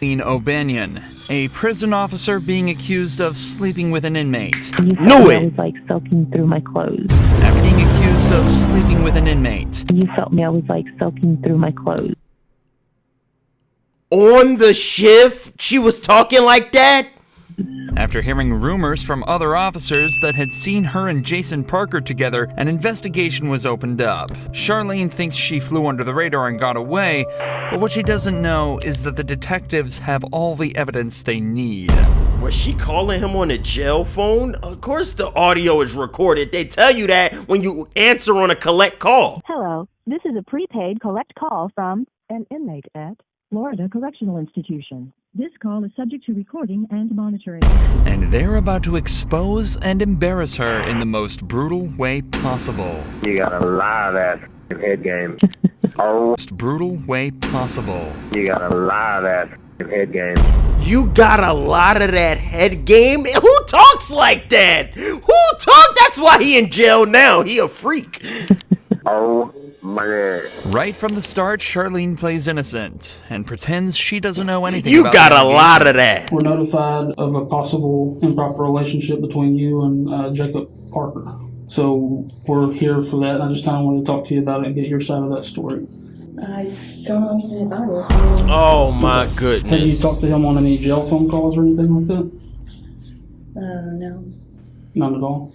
O'Banion, a prison officer being accused of sleeping with an inmate. Knew it! I was like soaking through my clothes. After being accused of sleeping with an inmate. You felt me, I was like soaking through my clothes. On the shift, she was talking like that? After hearing rumors from other officers that had seen her and Jason Parker together, an investigation was opened up. Charlene thinks she flew under the radar and got away, but what she doesn't know is that the detectives have all the evidence they need. Was she calling him on a jail phone? Of course the audio is recorded. They tell you that when you answer on a collect call. Hello, this is a prepaid collect call from an inmate at Florida Correctional Institution. This call is subject to recording and monitoring. And they're about to expose and embarrass her in the most brutal way possible. You got a live ass head game. Most brutal way possible. You got a live ass head game. You got a lot of that head game? Who talks like that? Who talk? That's why he in jail now. He a freak. Oh my God. Right from the start, Charlene plays innocent and pretends she doesn't know anything You about got the a lot of that. We're notified of a possible improper relationship between you and Jacob Parker. So we're here for that. I just kind of wanted to talk to you about it and get your side of that story. I don't know anything about it. Oh my goodness. Have you talked to him on any jail phone calls or anything like that? No. Not at all?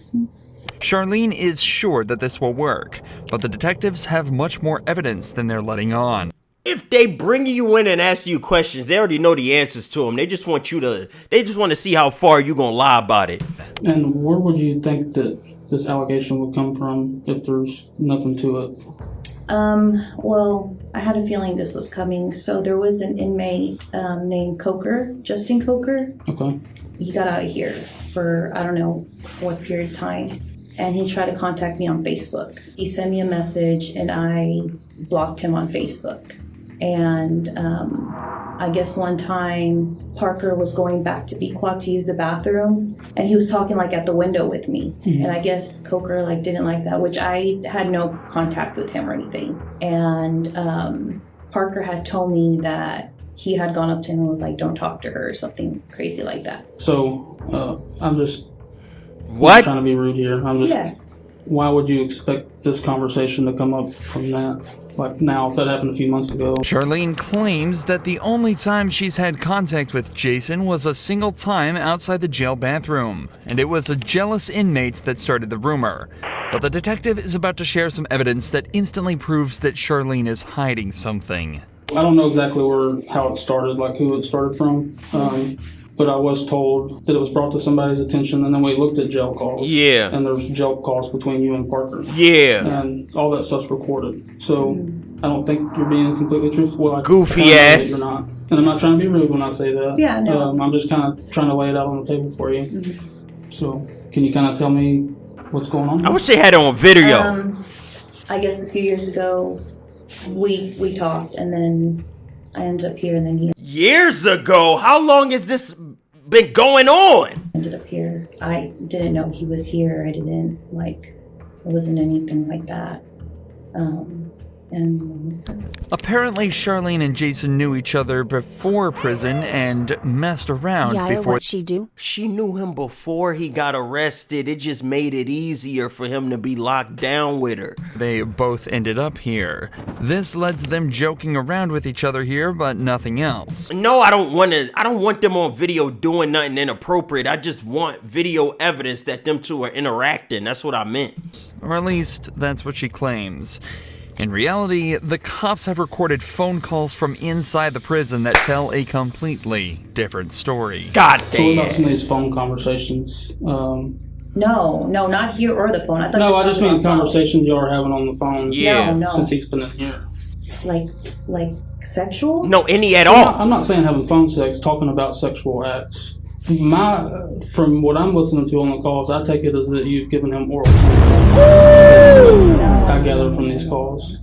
Charlene is sure that this will work, but the detectives have much more evidence than they're letting on. If they bring you in and ask you questions, they already know the answers to them. They just want to see how far you gonna lie about it. And where would you think that this allegation would come from if there's nothing to it? Well, I had a feeling this was coming. So there was an inmate named Coker, Justin Coker. Okay. He got out of here for, I don't know what period of time. And he tried to contact me on Facebook. He sent me a message and I blocked him on Facebook. And I guess one time Parker was going back to Pequot to use the bathroom and he was talking like at the window with me. Mm-hmm. And I guess Coker like didn't like that, which I had no contact with him or anything. And Parker had told me that he had gone up to him and was like, don't talk to her or something crazy like that. So I'm just what? Trying to be rude here. I'm just. Yeah. Why would you expect this conversation to come up from that? Like now, if that happened a few months ago. Charlene claims that the only time she's had contact with Jason was a single time outside the jail bathroom, and it was a jealous inmate that started the rumor. But the detective is about to share some evidence that instantly proves that Charlene is hiding something. I don't know exactly how it started, like who it started from. But I was told that it was brought to somebody's attention, and then we looked at jail calls. Yeah. And there's jail calls between you and Parker. Yeah. And all that stuff's recorded. So I don't think you're being completely truthful. Well, goofy ass. You're not. And I'm not trying to be rude when I say that. Yeah, no. I'm just kind of trying to lay it out on the table for you. Mm-hmm. So can you kind of tell me what's going on? I wish they had it on video. I guess a few years ago, we talked, and then I ended up here, and then he years ago. How long has this been going on? Ended up here. I didn't know he was here. I didn't it wasn't anything like that. Apparently, Charlene and Jason knew each other before prison and messed around before. What'd she do? She knew him before he got arrested. It just made it easier for him to be locked down with her. They both ended up here. This led to them joking around with each other here, but nothing else. No, I don't want them on video doing nothing inappropriate. I just want video evidence that them two are interacting. That's what I meant. Or at least, that's what she claims. In reality, the cops have recorded phone calls from inside the prison that tell a completely different story. God damn. So what about some of these phone conversations? No, not here or the phone. I just mean conversations y'all are having on the phone. Yeah. No. Since he's been in here. Like sexual? No, any at all. I'm not saying having phone sex, talking about sexual acts. From what I'm listening to on the calls, I take it as that you've given him oral sex. I gather from these calls.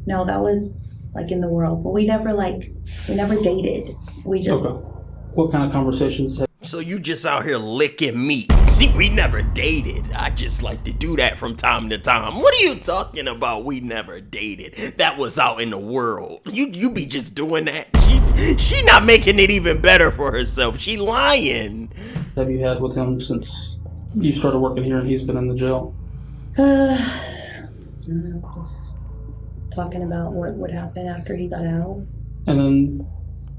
No, that was like in the world, but we never dated. We just. Okay. What kind of conversations? So you just out here licking meat? We never dated. I just like to do that from time to time. What are you talking about? We never dated. That was out in the world. You be just doing that. She not making it even better for herself. She lying. Have you had with him since you started working here and he's been in the jail? Just talking about what would happen after he got out. And then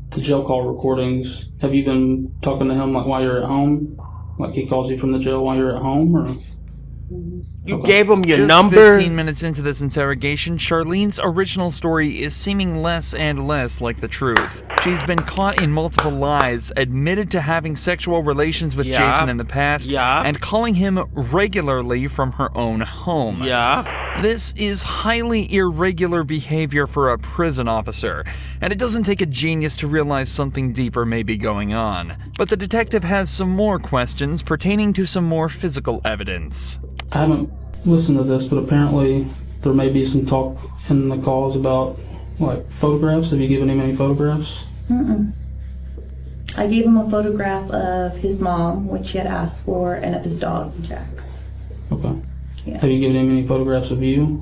the jail call recordings, have you been talking to him like while you're at home? Like he calls you from the jail while you're at home, or? You gave him your Just number? 15 minutes into this interrogation, Charlene's original story is seeming less and less like the truth. She's been caught in multiple lies, admitted to having sexual relations with Jason in the past, and calling him regularly from her own home. This is highly irregular behavior for a prison officer, and it doesn't take a genius to realize something deeper may be going on. But the detective has some more questions pertaining to some more physical evidence. I haven't listened to this, but apparently there may be some talk in the calls about like photographs. Have you given him any photographs? I gave him a photograph of his mom, which she had asked for, and of his dog, Jax. Okay. Have you given him any photographs of you?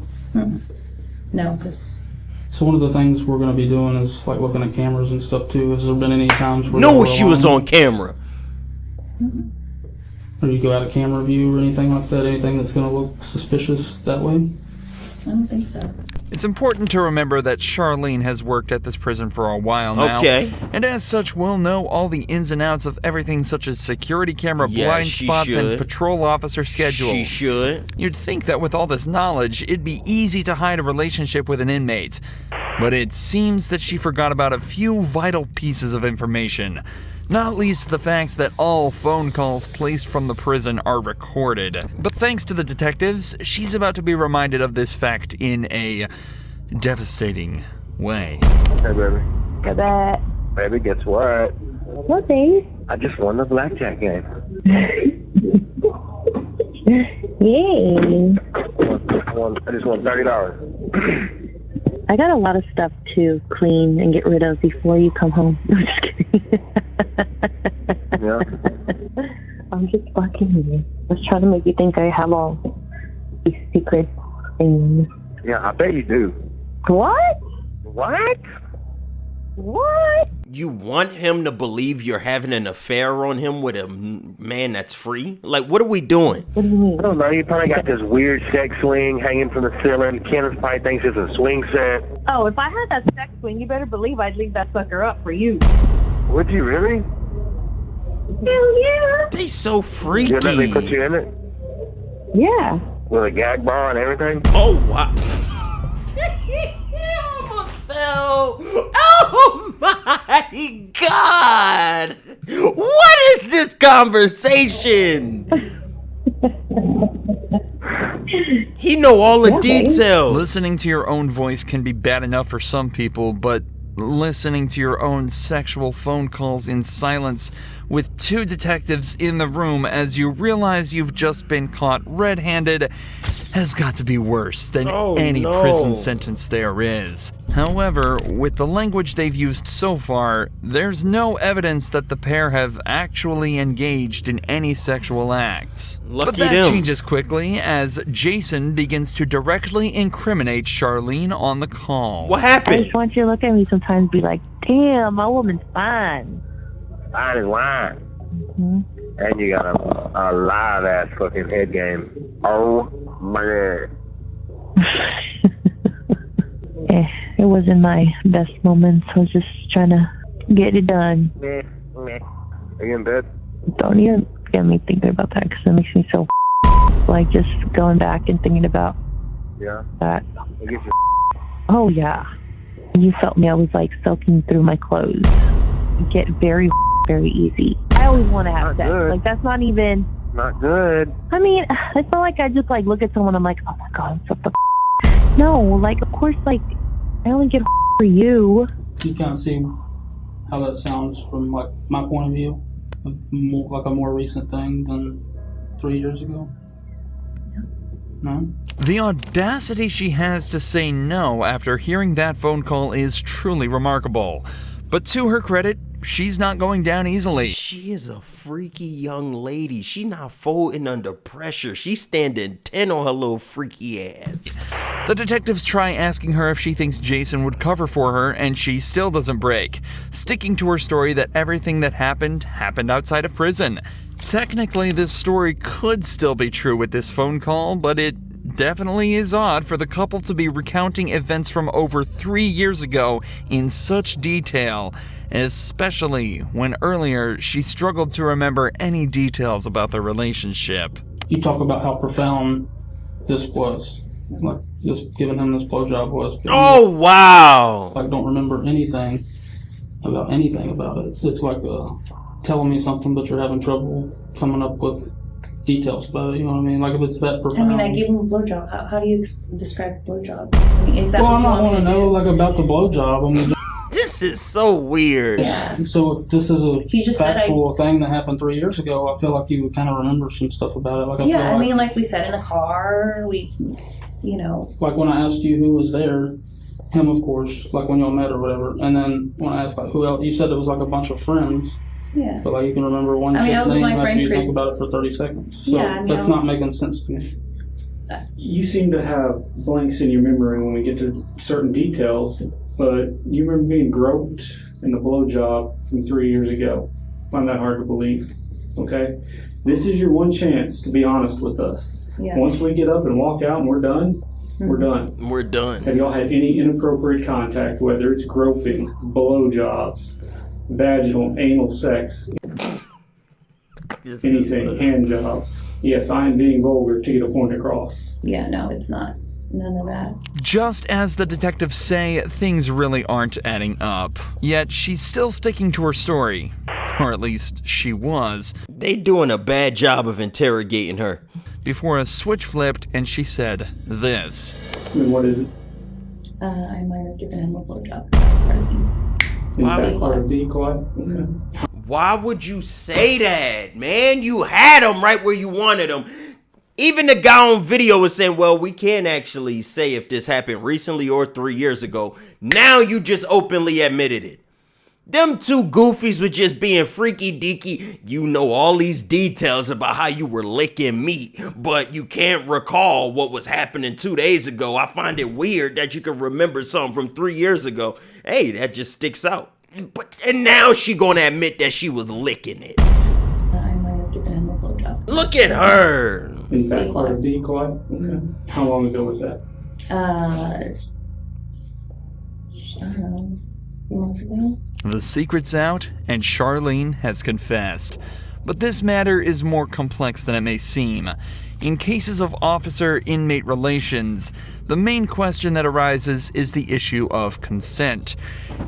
No, because... So one of the things we're going to be doing is like looking at cameras and stuff too. Has there been any times where... No, she was on camera. Or you go out of camera view or anything like that? Anything that's going to look suspicious that way? I don't think so. It's important to remember that Charlene has worked at this prison for a while now. And as such will know all the ins and outs of everything such as security camera blind spots and patrol officer schedules. She should. You'd think that with all this knowledge, it'd be easy to hide a relationship with an inmate. But it seems that she forgot about a few vital pieces of information. Not least the facts that all phone calls placed from the prison are recorded. But thanks to the detectives, she's about to be reminded of this fact in a devastating way. Hey, baby. Go back. Baby, guess what? What, babe? I just won the blackjack game. Yay. I just won $30. I got a lot of stuff to clean and get rid of before you come home. I'm just kidding. Yeah. I'm just fucking with you. I was trying to make you think I have all these secret things. Yeah, I bet you do. What? What? What? You want him to believe you're having an affair on him with a man that's free? Like, what are we doing? What do you mean? I don't know. You probably got this weird sex swing hanging from the ceiling. Kenneth probably thinks it's a swing set. Oh, if I had that sex swing, you better believe I'd leave that sucker up for you. Would you really? Hell yeah. They so freaky. You let me put you in it? Yeah. With a gag ball and everything? Oh, wow. Almost fell. Oh, my God. What is this conversation? He know all the details. Listening to your own voice can be bad enough for some people, but listening to your own sexual phone calls in silence with two detectives in the room as you realize you've just been caught red-handed has got to be worse than any prison sentence there is. However, with the language they've used so far, there's no evidence that the pair have actually engaged in any sexual acts. But that changes quickly as Jason begins to directly incriminate Charlene on the call. What happened? I just want you to look at me sometimes and be like, damn, my woman's fine. Fine as wine. And you got a live ass fucking head game. Oh my God. It wasn't my best moments. I was just trying to get it done. Are you in bed? Don't even get me thinking about that because it makes me so like just going back and thinking about that. Oh yeah. You felt me. I was like soaking through my clothes. Get very easy. I always want to have sex. Good. Like that's not even. Not good. I mean, I feel like I just like look at someone. I'm like, oh my God, what the No, like of course, like I only get for you. You can't see how that sounds from like my point of view, like a more recent thing than 3 years ago. No? The audacity she has to say no after hearing that phone call is truly remarkable. But to her credit, she's not going down easily. She is a freaky young lady. She not folding under pressure. She's standing 10 on her little freaky ass. The detectives try asking her if she thinks Jason would cover for her, and she still doesn't break, sticking to her story that everything that happened outside of prison. Technically, this story could still be true with this phone call, but it definitely is odd for the couple to be recounting events from over 3 years ago in such detail, especially when earlier she struggled to remember any details about their relationship. You talk about how profound this was, like just giving him this blowjob was. Oh, wow. Like, don't remember anything about it. It's like telling me something, but you're having trouble coming up with details about it. You know what I mean? Like, if it's that profound. I mean, I gave him a blowjob. How do you describe the blowjob? I mean, is that well, what I you don't want to know do? like about the blowjob. I mean, This is so weird. Yeah. so if this is a He just said factual thing that happened 3 years ago, I feel like you would kind of remember some stuff about it. Like, I feel Yeah, I like, mean, like we said in the car, you know. like when I asked you who was there, him, of course, like when y'all met or whatever. And then when I asked like who else, you said it was like a bunch of friends. Yeah. But like you can remember one I mean, I chick's was with name my after friend you Chris. think about it for 30 seconds. So Yeah, I mean, that's I was- not making sense to me. You seem to have blanks in your memory when we get to certain details, but you remember being groped in the blowjob from 3 years ago. I find that hard to believe. Okay? This is your one chance to be honest with us. Yeah. Once we get up and walk out and we're done, we're done. We're done. Have y'all had any inappropriate contact, whether it's groping, blowjobs, vaginal, anal sex, anything, hand jobs? Yes, I am being vulgar to get a point across. Yeah, no, it's not. None of that. Just as the detectives say, things really aren't adding up. Yet she's still sticking to her story. Or at least she was. They doing a bad job of interrogating her. Before a switch flipped and she said this. I mean, what is it? I might have given him a blowjob. In Wow. that part of the quiet? Okay. Why would you say that, man? You had them right where you wanted them. Even the guy on video was saying, well, we can't actually say if this happened recently or 3 years ago. Now you just openly admitted it. Them two goofies were just being freaky deaky. You know all these details about how you were licking meat, but you can't recall what was happening 2 days ago. I find it weird that you can remember something from 3 years ago. Hey, that just sticks out. And now she gonna admit that she was licking it. I might have given him a blowjob. Look at her. In that part of the quiet? Okay. How long ago was that? I don't know, a few months ago. The secret's out, and Charlene has confessed. But this matter is more complex than it may seem. In cases of officer-inmate relations, the main question that arises is the issue of consent.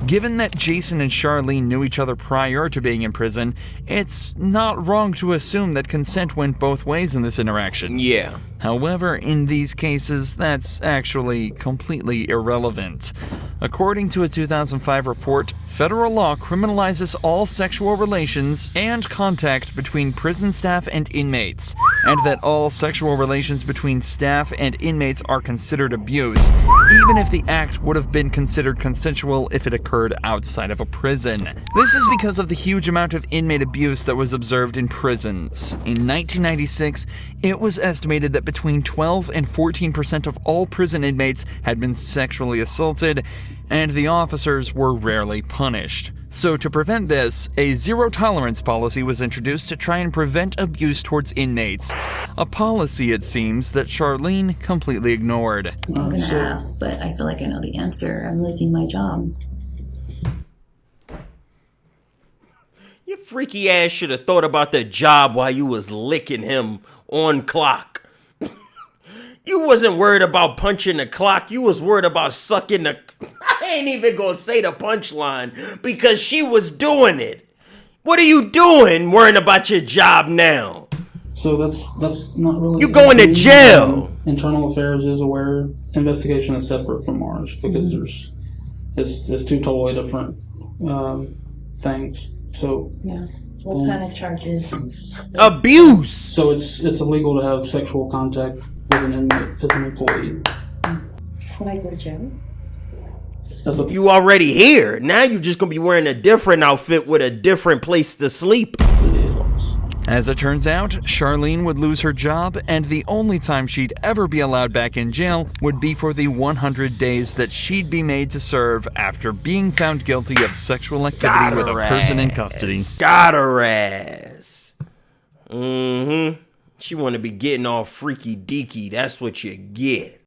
Given that Jason and Charlene knew each other prior to being in prison, it's not wrong to assume that consent went both ways in this interaction. Yeah. However, in these cases, that's actually completely irrelevant. According to a 2005 report, federal law criminalizes all sexual relations and contact between prison staff and inmates, and that all sexual relations between staff and inmates are considered abuse, even if the act would have been considered consensual if it occurred outside of a prison. This is because of the huge amount of inmate abuse that was observed in prisons. In 1996, it was estimated that between 12 and 14% of all prison inmates had been sexually assaulted, and the officers were rarely punished. So to prevent this, a zero-tolerance policy was introduced to try and prevent abuse towards inmates. A policy, it seems, that Charlene completely ignored. I'm gonna ask, but I feel like I know the answer. I'm losing my job. Your freaky ass should have thought about the job while you was licking him on clock. You wasn't worried about punching the clock. You was worried about sucking the... I ain't even gonna say the punchline because she was doing it. What are you doing worrying about your job now? So that's not really... You going to jail. Internal Affairs is aware. Investigation is separate from ours because it's two totally different things. So Yeah. What kind of charges? Abuse. so it's illegal to have sexual contact with an inmate as an employee. Would I go to jail? You already here. Now you're just gonna be wearing a different outfit with a different place to sleep. As it turns out, Charlene would lose her job, and the only time she'd ever be allowed back in jail would be for the 100 days that she'd be made to serve after being found guilty of sexual activity with a person in custody. Got her ass. She want to be getting all freaky deaky. That's what you get.